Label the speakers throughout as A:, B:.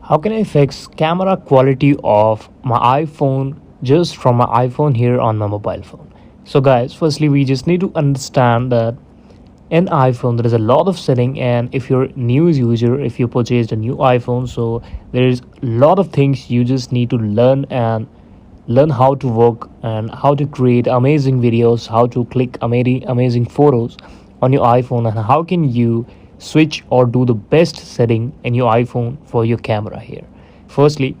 A: How can I fix camera quality of my iPhone just from my iPhone here on my mobile phone? So guys, firstly we just need to understand that in iPhone there is a lot of setting, and if you're a new user, if you purchased a new iPhone, so there is a lot of things you just need to learn and learn how to work and how to create amazing videos, how to click amazing photos on your iPhone, and how can you switch or do the best setting in your iPhone for your camera here. Firstly,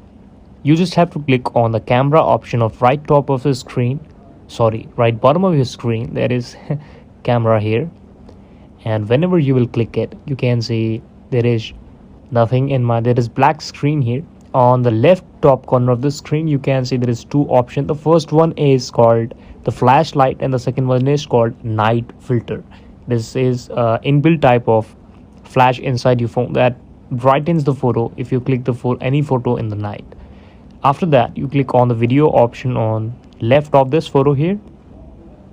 A: you just have to click on the camera option of right top of the screen, sorry, right bottom of your screen. There is camera here, and whenever you will click it, you can see there is nothing in my, there is black screen here. On the left top corner of the screen you can see there is two options. The first one is called the flashlight and the second one is called night filter. This is inbuilt type of flash inside your phone that brightens the photo if you click the any photo in the night. After that you click on the video option on left of this photo here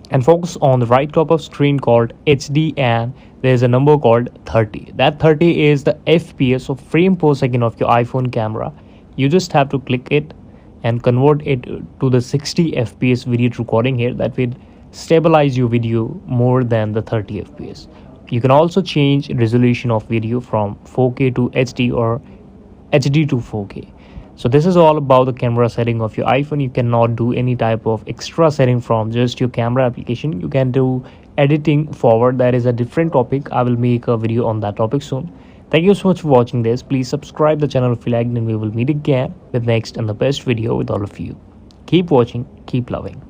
A: and focus on the right top of screen called HD, and there's a number called 30. That 30 is the FPS or frame per second of your iPhone camera. You just have to click it and convert it to the 60 FPS video recording here. That will stabilize your video more than the 30 FPS. You can also change resolution of video from 4K to HD or HD to 4K. So this is all about the camera setting of your iPhone. You cannot do any type of extra setting from just your camera application. You can do editing forward. That is a different topic. I will make a video on that topic soon. Thank you so much for watching this. Please subscribe the channel if you liked, and we will meet again with next and the best video with all of you. Keep watching, keep loving.